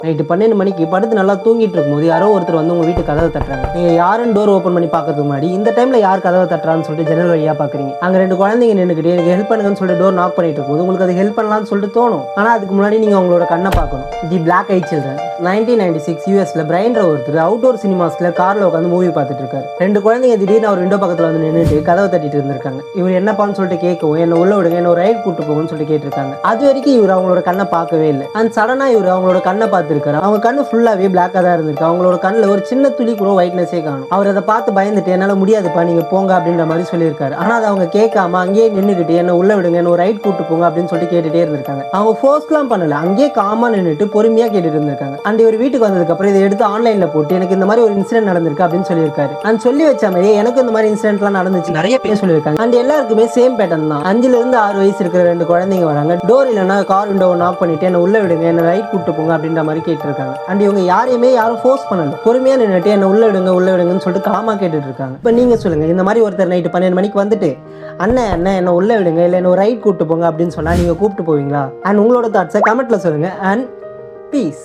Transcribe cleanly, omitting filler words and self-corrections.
Night 12 மணிக்கு படுத்து நல்லா தூங்கிட்டு இருக்கும்போது யாரோ ஒருத்தர் வந்து உங்கள் வீட்டு கதவை தட்டுறாங்க. நீங்கள் யாருன்னு டோர் ஓப்பன் பண்ணி பார்க்கறதுக்கு முன்னாடி இந்த டைமில் யார் கதவை தட்டுறான்னு சொல்லிட்டு ஜன்னல் வழியாக பார்க்குறீங்க. அங்கே 2 குழந்தைங்க நின்றுக்கிட்டு எனக்கு ஹெல்ப் பண்ணுங்கன்னு சொல்லிட்டு டோர் நாக் பண்ணிட்டு இருக்கும்போது உங்களுக்கு அது ஹெல்ப் பண்ணலாம்னு சொல்லிட்டு தோணும். ஆனால் அதுக்கு முன்னாடி நீங்கள் அவங்களோட கண்ணை பார்க்கணும். தி பிளாக் ஐ சில்ட்ரன். 1996 யூஎஸ்ல பிரைன்ற ஒருத்தர் அவுட்டோர் சினிமாஸ்ல காரில் உட்காந்து மூவி பார்த்துட்டு இருக்காரு. 2 குழந்தைங்க திடீர்னு அவர் விண்டோ பக்கத்தில் வந்து நின்றுட்டு கதவை தட்டிட்டு இருந்திருக்காங்க. இவர் என்னப்பான்னு சொல்லிட்டு கேட்கவும் என்ன உள்ள விடுங்க, என்ன ஒரு ரைட் கூட்டு போகணும்னு சொல்லிட்டு கேட்டிருக்காங்க. அது வரைக்கும் இவர் அவங்களோட கண்ணை பார்க்கவே இல்லை. அண்ட் சடனா இவர் அவங்களோட கண்ணை பார்த்துருக்காரு. அவங்க கண்ணு ஃபுல்லாவே பிளாக்கா தான் இருந்திருக்கு. அவங்களோட கண்ணுல ஒரு சின்ன துளி கூட ஒயிட்னஸே காணும். அவர் அதை பார்த்து பயந்துட்டு என்னால முடியாதுப்பா நீங்க போங்க அப்படின்ற மாதிரி சொல்லியிருக்காரு. ஆனா அதை அவங்க கேட்காம அங்கேயே நின்றுக்கிட்டு என்ன உள்ள விடுங்க, என்ன ஒரு ரைட் கூட்டு போங்க அப்படின்னு சொல்லிட்டு கேட்டுட்டே இருந்திருக்காங்க. அவங்க ஃபோர்ஸ்லாம் பண்ணல, அங்கேயே காமா நின்றுட்டு பொறுமையா கேட்டுட்டு இருந்திருக்காங்க. அண்ட் இவர் வீட்டுக்கு வந்ததுக்கு அப்புறம் இதை எடுத்து ஆன்லைன்ல போட்டு எனக்கு இந்த மாதிரி ஒரு இன்சிடென்ட் நடந்திருக்கு அப்படின்னு சொல்லியிருக்காரு. அண்ட் சொல்லி வச்ச மாதிரி எனக்கு இந்த மாதிரி இன்சிடென்ட்லாம் நடந்துச்சு நிறைய பேர் சொல்லியிருக்காங்க. அண்ட் எல்லாருக்குமே சேம் பேட்டர்ன் தான். 5 இருந்து 6 வயசு இருக்கிற 2 குழந்தைங்க வராங்க. டோர் இல்லைன்னா கார் விண்டோவை நாக் பண்ணிட்டு என்ன உள்ள விடுங்க, என்ன ரைட் கூட்டு போங்க அப்படின்ற மாதிரி கேட்டிருக்காங்க. அண்ட் இவங்க யாரும் ஃபோர்ஸ் பண்ணல, பொறுமையா நின்னுட்டு என்ன உள்ள விடுங்கன்னு சொல்லிட்டு காமா கேட்டுட்டு இருக்காங்க. இப்ப நீங்க சொல்லுங்க, இந்த மாதிரி ஒருத்தர் நைட்டு 12 மணிக்கு வந்துட்டு அண்ணன் என்ன உள்ள விடுங்க இல்ல என்ன ஒரு ரைட் கூட்டு போங்க அப்படின்னு சொன்னா நீங்க கூப்பிட்டு போவீங்களா? அண்ட் உங்களோட தாட்ஸை கமெண்ட்ல சொல்லுங்க. And piece.